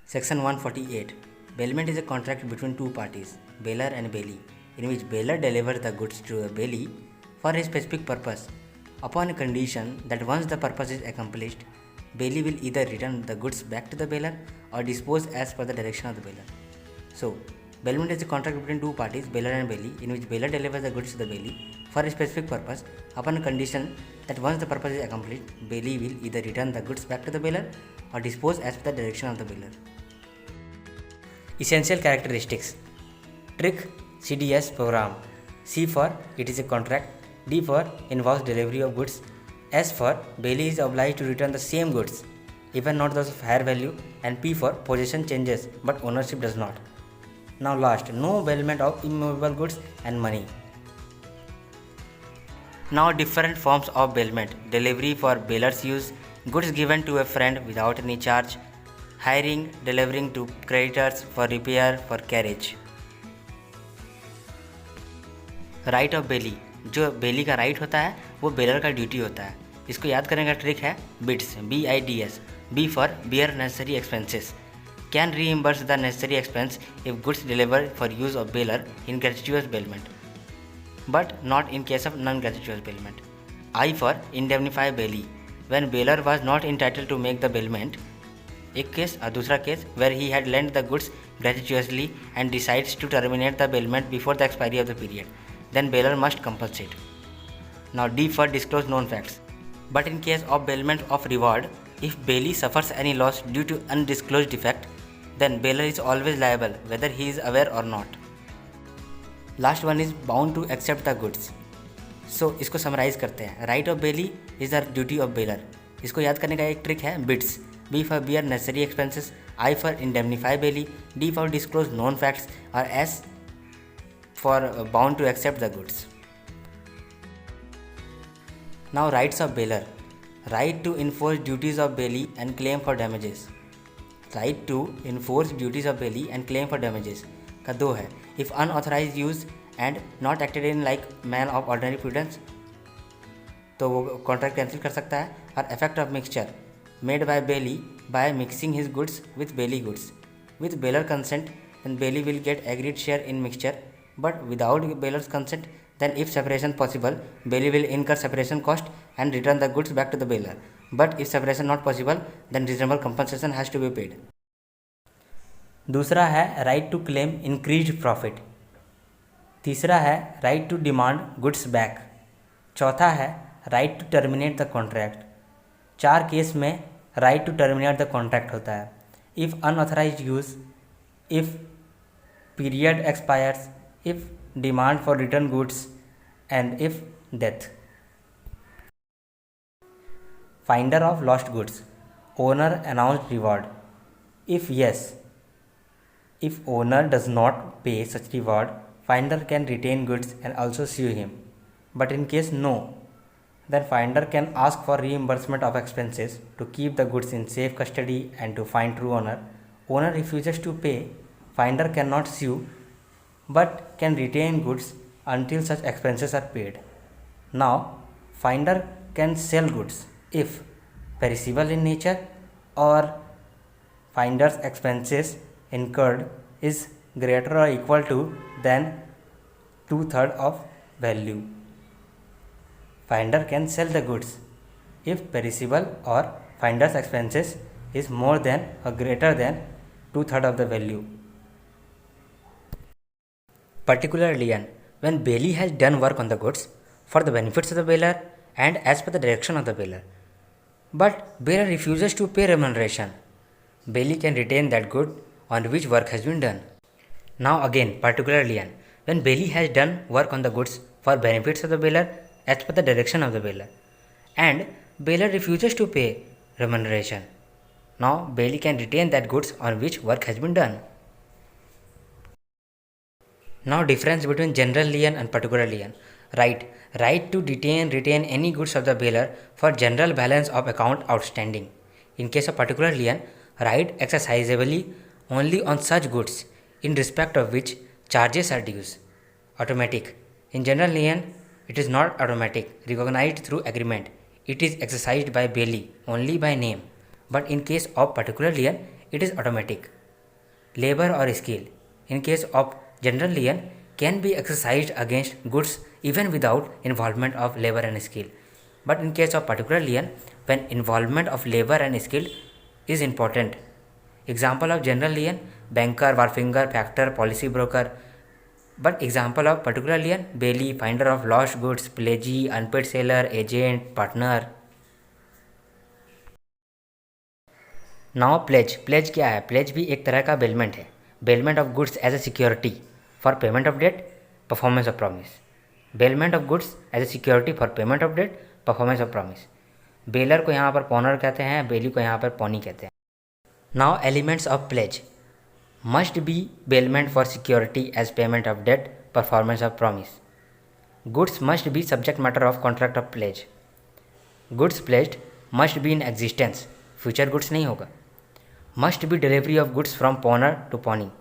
Section 148. Bailment is a contract between two parties, bailer and bailee, in which bailer delivers the goods to the bailee for a specific purpose, upon a condition that once the purpose is accomplished, bailee will either return the goods back to the bailer or dispose as per the direction of the bailer. So, bailment is a contract between two parties, bailer and bailee, in which bailer delivers the goods to the bailee for a specific purpose, upon a condition that once the purpose is accomplished, bailee will either return the goods back to the bailer or dispose as per the direction of the bailer. Essential characteristics. Trick CDS program. C for it is a contract. D for involves delivery of goods. S for bailee is obliged to return the same goods, even not those of higher value. And P for possession changes but ownership does not. Now last, no bailment of immovable goods and money. Now different forms of bailment. Delivery for bailer's use, goods given to a friend without any charge, hiring, delivering to creditors for repair, for carriage. Right of belly. जो बेली का right होता है वो baler का duty होता है. इसको याद करने का ट्रिक है bids, BIDS. B for bear necessary expenses. Can reimburse the necessary expense if goods deliver for use of bailor in gratuitous bailment, but not in case of non gratuitous bailment. I for indemnify bailee. When bailor was not entitled to make the bailment, एक case. और दूसरा case where he had lent the goods gratuitously and decides to terminate the bailment before the expiry of the period, then bailer must compensate. Now D for disclose known facts. But in case of bailment of reward, if bailee suffers any loss due to undisclosed defect, then bailer is always liable whether he is aware or not. Last one is bound to accept the goods. So इसको summarise करते हैं. Right of belly is the duty of baler. इसको याद करने का एक trick है beads. B for bear necessary expenses, I for indemnify bailee, D for disclose known facts, और S for bound to accept the goods. Now rights of bailer. Right to enforce duties of bailee and claim for damages. Right to enforce duties of bailee and claim for damages का दो है. If unauthorized use and not acted in like man of ordinary prudence, तो वो contract cancel कर सकता है. और effect of mixture made by bailee by mixing his goods with bailee goods. With bailer consent, then bailee will get agreed share in mixture, but without bailer's consent, then if separation possible, bailee will incur separation cost and return the goods back to the bailer. But if separation not possible, then reasonable compensation has to be paid. दूसरा है right to claim increased profit. तीसरा है right to demand goods back. चौथा है right to terminate the contract. चार case में right to terminate the contract होता है. If unauthorise use, if period expires, if demand for return goods and if death. Finder of lost goods. Owner announced reward. If yes, if owner does not pay such reward, finder can retain goods and also sue him. But in case no, then finder can ask for reimbursement of expenses to keep the goods in safe custody and to find true owner. Owner refuses to pay, finder cannot sue but can retain goods until such expenses are paid. Now, finder can sell goods if perishable in nature or finder's expenses incurred is greater or equal to than 2/3 of value. Finder can sell the goods if perishable or finder's expenses is more than or greater than 2/3 of the value. Particular lien. When bailee has done work on the goods for the benefits of the bailer and as per the direction of the bailer, but bailer refuses to pay remuneration, bailee can retain that good on which work has been done. Now again, particular lien. When bailee has done work on the goods for benefits of the bailer as per the direction of the bailer, and bailer refuses to pay remuneration, now bailee can retain that goods on which work has been done. Now difference between general lien and particular lien. Right to retain any goods of the bailer for general balance of account outstanding. In case of particular lien, right exercisable only on such goods in respect of which charges are due. Automatic. In general lien, it is not automatic, recognized through agreement. It is exercised by bailee only by name. But in case of particular lien, it is automatic. labor or skill. In case of general lien, can be exercised against goods even without involvement of labor and skill. But in case of particular lien, when involvement of labor and skill is important. Example of general lien: banker, warfinger, factor, policy broker. But example of particular lien: bailey, finder of lost goods, pledgee, unpaid seller, agent, partner. Now pledge क्या है? Pledge भी एक तरह का bailment है. Bailment of goods as a security for payment of debt, performance of promise. Bailment of goods as a security for payment of debt, performance of promise. Bailor को यहाँ पर पॉनर कहते हैं, बेली को यहाँ पर पॉनी कहते हैं. Now elements of pledge: must be bailment for security as payment of debt, performance of promise. Goods must be subject matter of contract of pledge. Goods pledged must be in existence, future goods नहीं होगा. Must be delivery of goods from pawner to pawning.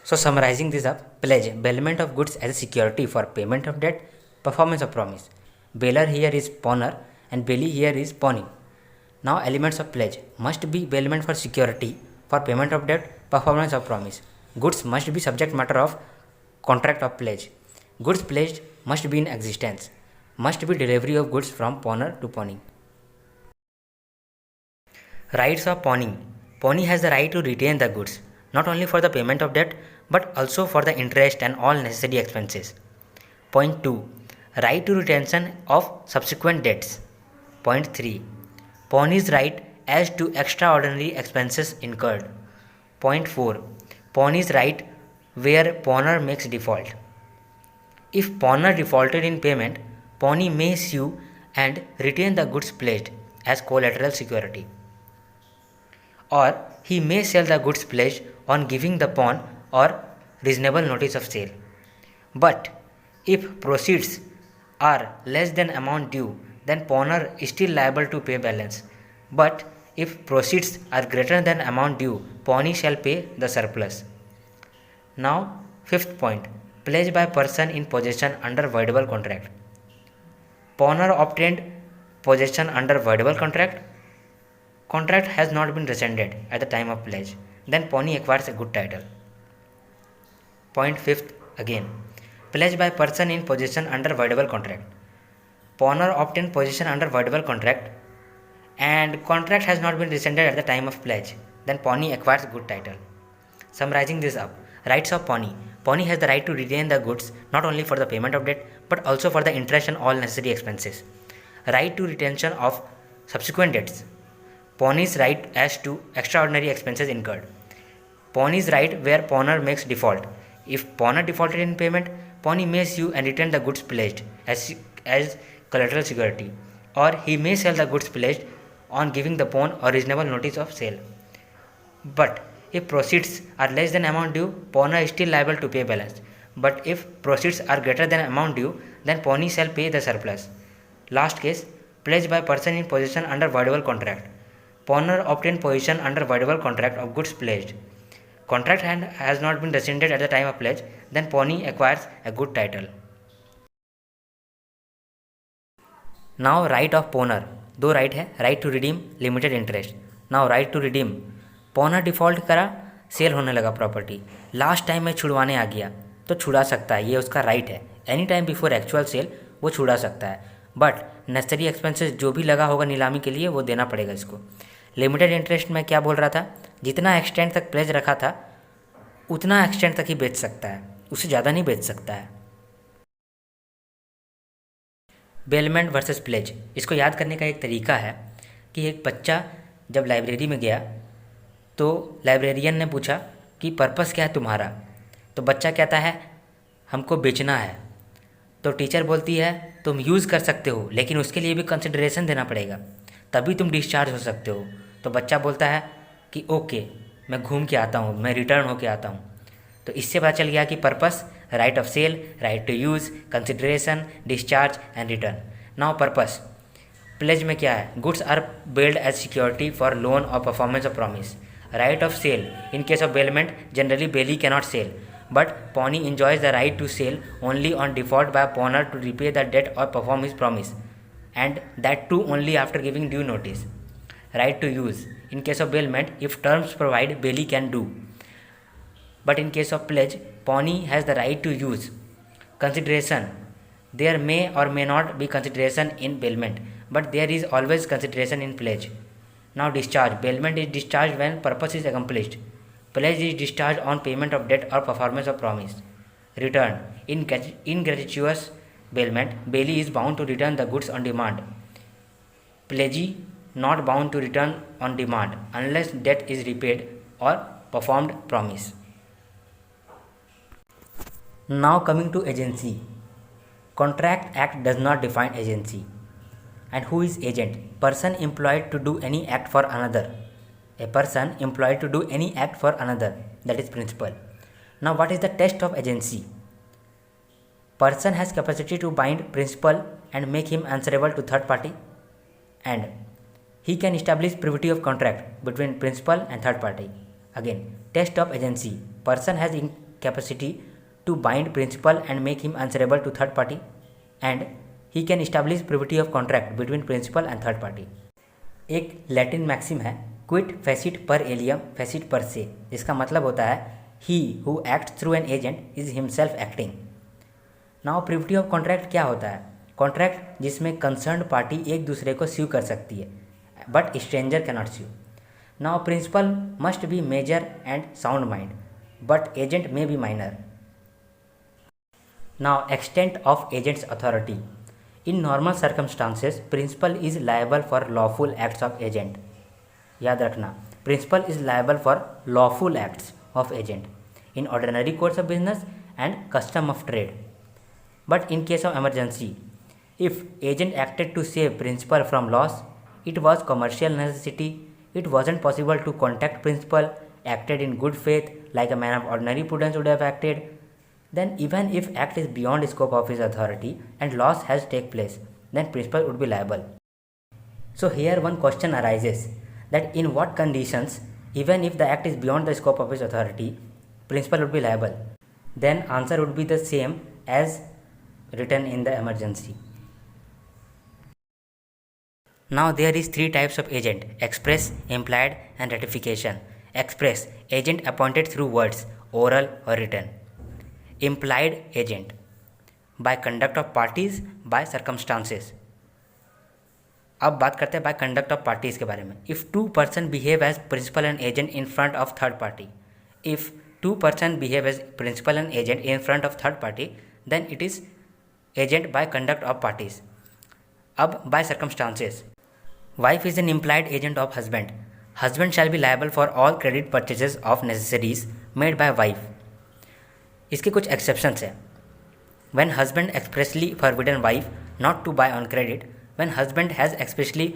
So summarizing this up: pledge, bailment of goods as a security for payment of debt, performance of promise. Bailer here is pawner and bailee here is pawning. Now elements of pledge: must be bailment for security for payment of debt, performance of promise. Goods must be subject matter of contract of pledge. Goods pledged must be in existence. Must be delivery of goods from pawner to pawning. Rights of pawning. Pawnee has the right to retain the goods, not only for the payment of debt, but also for the interest and all necessary expenses. Point 2. Right to retention of subsequent debts. Point 3. Pawnee's right as to extraordinary expenses incurred. Point 4. Pawnee's right where pawner makes default. If pawner defaulted in payment, Pawnee may sue and retain the goods pledged as collateral security. Or he may sell the goods pledged on giving the pawn or reasonable notice of sale. But if proceeds are less than amount due, then pawner is still liable to pay balance. But if proceeds are greater than amount due, pawnee shall pay the surplus. Now, fifth point: pledge by person in possession under voidable contract. Pawner obtained possession under voidable contract. Contract has not been rescinded at the time of pledge. Then pawnee acquires a good title. Point 5th again: pledge by person in possession under voidable contract. Pawner obtained possession under voidable contract and contract has not been rescinded at the time of pledge. Then pawnee acquires good title. Summarizing this up: rights of pawnee. Pawnee has the right to retain the goods not only for the payment of debt but also for the interest and all necessary expenses. Right to retention of subsequent debts. Pawnee's right as to extraordinary expenses incurred. Pawnee's right where pawner makes default. If pawner defaulted in payment, pawnee may sue and retain the goods pledged as collateral security, or he may sell the goods pledged on giving the pawn or reasonable notice of sale. But if proceeds are less than amount due, pawner is still liable to pay balance. But if proceeds are greater than amount due, then pawnee shall pay the surplus. Last case: pledge by person in possession under voidable contract. Pawner obtained possession under voidable contract of goods pledged. Contract has not been rescinded at the time of pledge. Then pawnee acquires a good title. Now right of pawner. दो right है: right to redeem, limited interest. Now right to redeem: pawner default करा, sale होने लगा property, last time में छुड़वाने आ गया तो छुड़ा सकता है, ये उसका राइट है. Any time before actual sale वो छुड़ा सकता है. बट नेसेसरी एक्सपेंसेस जो भी लगा होगा नीलामी के लिए वो देना पड़ेगा इसको. लिमिटेड इंटरेस्ट में क्या बोल रहा था? जितना एक्सटेंट तक प्लेज रखा था उतना एक्सटेंट तक ही बेच सकता है, उससे ज़्यादा नहीं बेच सकता है. बेलमेंट वर्सेस प्लेज, इसको याद करने का एक तरीका है कि एक बच्चा जब लाइब्रेरी में गया तो लाइब्रेरियन ने पूछा कि पर्पस क्या है तुम्हारा. तो बच्चा कहता है हमको बेचना है. तो टीचर बोलती है तुम यूज़ कर सकते हो लेकिन उसके लिए भी कंसिडरेशन देना पड़ेगा, तभी तुम डिस्चार्ज हो सकते हो. तो बच्चा बोलता है कि ओके मैं घूम के आता हूँ, मैं रिटर्न होके आता हूँ. तो इससे पता चल गया कि purpose: right of sale, right to use, consideration, discharge and return. Now purpose. Pledge में क्या है? Goods are bailed as security for loan और performance of promise. Right of sale: in case of bailment generally bailee cannot sell, but pawnee enjoys the right to sell only on default by pawner to repay the debt or perform his promise, and that too only after giving due notice. Right to use: in case of bailment, if terms provide, bailee can do. But in case of pledge, pawnee has the right to use consideration. There may or may not be consideration in bailment, but there is always consideration in pledge. Now discharge. Bailment is discharged when purpose is accomplished. Pledge is discharged on payment of debt or performance of promise. Return. In gratuitous bailment, bailee is bound to return the goods on demand. Pledgee not bound to return on demand unless debt is repaid or performed promise. Now coming to agency. Contract Act does not define agency. And who is agent? Person employed to do any act for another. A person employed to do any act for another, that is principal. Now what is the test of agency? Person has capacity to bind principal and make him answerable to third party, and he can establish privity of contract between principal and third party. Again, test of agency. Person has capacity to bind principal and make him answerable to third party, and he can establish privity of contract between principal and third party. एक Latin maxim है, quit face it पर allium face it पर से, जिसका मतलब होता है he who act through an agent is himself acting. Now privity of contract क्या होता है? कॉन्ट्रैक्ट जिसमें कंसर्न पार्टी एक दूसरे को स्यू कर सकती है, but stranger cannot sue. Now principal must be major and sound mind, but agent may be minor. Now extent of agent's authority. In normal circumstances, principal is liable for lawful acts of agent. याद रखना, principal is liable for lawful acts of agent in ordinary course of business and custom of trade. But in case of emergency, if agent acted to save principal from loss, it was commercial necessity, it wasn't possible to contact principal, acted in good faith like a man of ordinary prudence would have acted, then even if act is beyond scope of his authority and loss has take place, then principal would be liable. So here one question arises, that in what conditions, even if the act is beyond the scope of his authority, principal would be liable? Then answer would be the same as written in the emergency. Now there is three types of agent: express, implied and ratification. Express, agent appointed through words, oral or written. Implied agent, by conduct of parties, by circumstances. अब बात करते हैं by conduct of parties के बारे में. If two person behave as principal and agent in front of third party, if two person behave as principal and agent in front of third party, then it is agent by conduct of parties. अब by circumstances. Wife is an implied agent of husband. Husband shall be liable for all credit purchases of necessaries made by wife. इसके कुछ exceptions हैं. When husband expressly forbidden wife not to buy on credit, when husband has expressly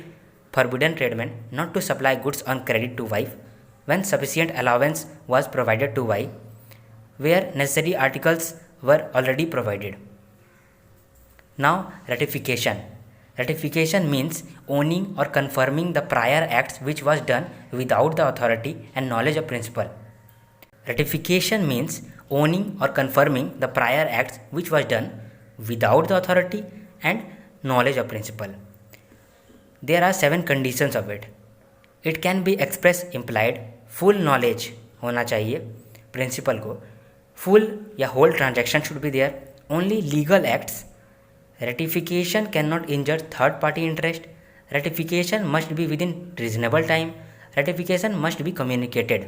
forbidden tradesmen not to supply goods on credit to wife, when sufficient allowance was provided to wife, where necessary articles were already provided. Now ratification. Ratification means owning or confirming the prior acts which was done without the authority and knowledge of principal. Ratification means owning or confirming the prior acts which was done without the authority and knowledge of principal. There are 7 conditions of it. It can be express implied, full knowledge होना चाहिए principal को, full या whole transaction should be there, only legal acts. Ratification cannot injure third party interest. Ratification must be within reasonable time. Ratification must be communicated.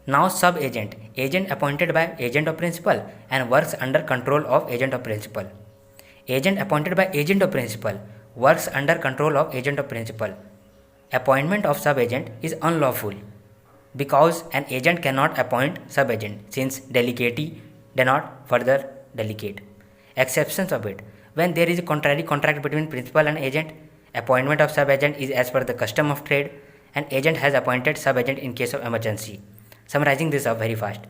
Now sub-agent, agent appointed by agent of principal and works under control of agent of principal. Agent appointed by agent of principal works under control of agent of principal. Appointment of sub-agent is unlawful because an agent cannot appoint sub-agent since delegatee cannot further delegate. Exceptions of it: when there is a contrary contract between principal and agent, appointment of sub-agent is as per the custom of trade, and agent has appointed sub-agent in case of emergency. Summarizing this up very fast: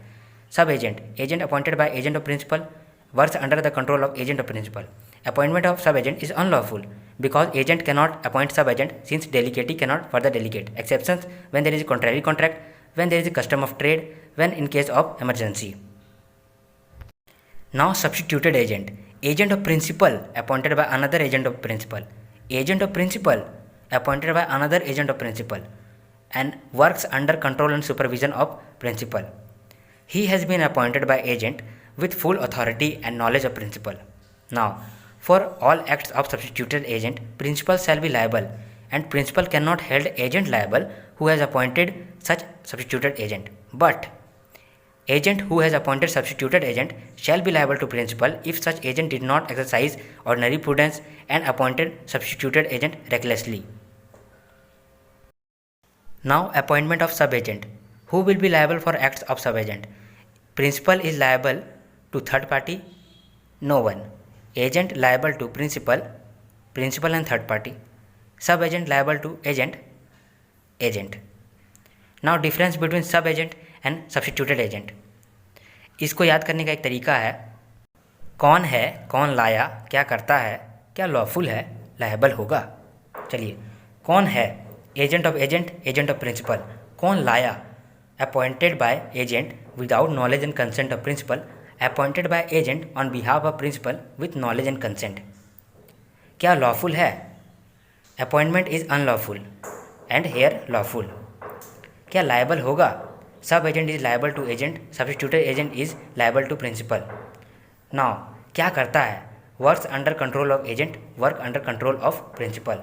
sub-agent, agent appointed by agent of principal, works under the control of agent of principal. Appointment of sub-agent is unlawful because agent cannot appoint sub-agent since delegatee cannot further delegate. Exceptions: when there is a contrary contract, when there is a custom of trade, when in case of emergency. Now substituted agent, agent of principal appointed by another agent of principal, agent of principal appointed by another agent of principal, and works under control and supervision of principal. He has been appointed by agent with full authority and knowledge of principal. Now, for all acts of substituted agent, principal shall be liable, and principal cannot hold agent liable who has appointed such substituted agent. But agent who has appointed substituted agent shall be liable to principal if such agent did not exercise ordinary prudence and appointed substituted agent recklessly. Now, appointment of subagent. Who will be liable for acts of subagent? Principal is liable to third party? No one. Agent liable to principal, principal and third party. Subagent liable to agent, agent. Now, difference between subagent and substituted agent, इसको याद करने का एक तरीका है, कौन है, कौन लाया, क्या करता है, क्या लॉफुल है, लायबल होगा। चलिए, कौन है, agent of agent, agent of principal. कौन लाया, appointed by agent without knowledge and consent of principal, appointed by agent on behalf of principal with knowledge and consent. क्या लॉफुल है, appointment is unlawful and here lawful. क्या liable होगा, sub agent is liable to agent, substituted agent is liable to principal. Now, क्या करता है, works under control of agent, work under control of principal.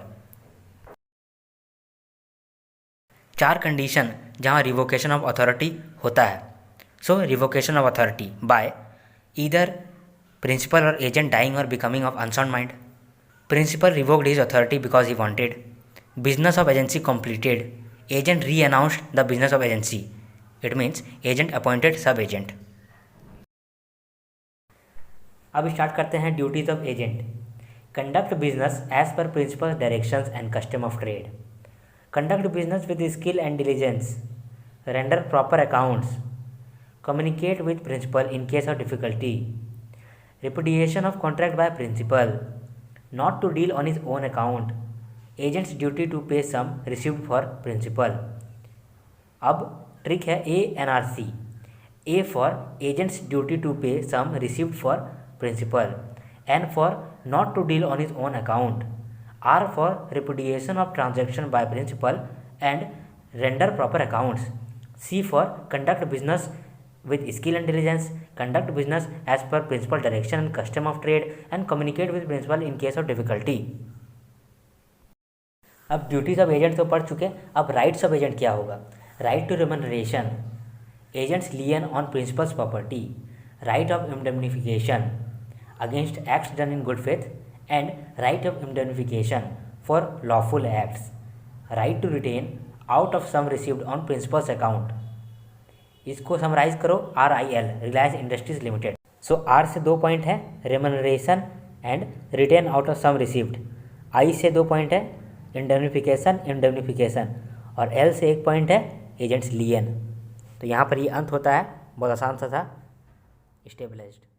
4 condition जहाँ revocation of authority होता है। So revocation of authority by either principal और agent dying और becoming of unsound mind. Principal revoked his authority because he wanted. Business of agency completed, agent renounced the business of agency, it means agent appointed sub agent. अब start करते हैं duties of agent. Conduct business as per principal directions and custom of trade. Conduct business with skill and diligence, render proper accounts, communicate with principal in case of difficulty, repudiation of contract by principal, not to deal on his own account, agent's duty to pay sum received for principal. अब trick है ANRC, A for agent's duty to pay sum received for principal, N for not to deal on his own account, R for repudiation of transaction by principal and render proper accounts, C for conduct business with skill and diligence, conduct business as per principal direction and custom of trade and communicate with principal in case of difficulty. अब duties of agent तो पढ़ चुके, अब rights of agent क्या होगा। Right to remuneration, agent's lien on principal's property, right of indemnification against acts done in good faith and right of indemnification for lawful acts, right to retain out of sum received on principal's account. इसको summarise करो, RIL, Reliance Industries Limited. So R से 2 point है, remuneration and retain out of sum received. I से 2 point है, indemnification, और L से 1 point है, agents लियन। तो यहाँ पर ये अंत होता है, बहुत आसान सा था, स्टेबलाइज्ड।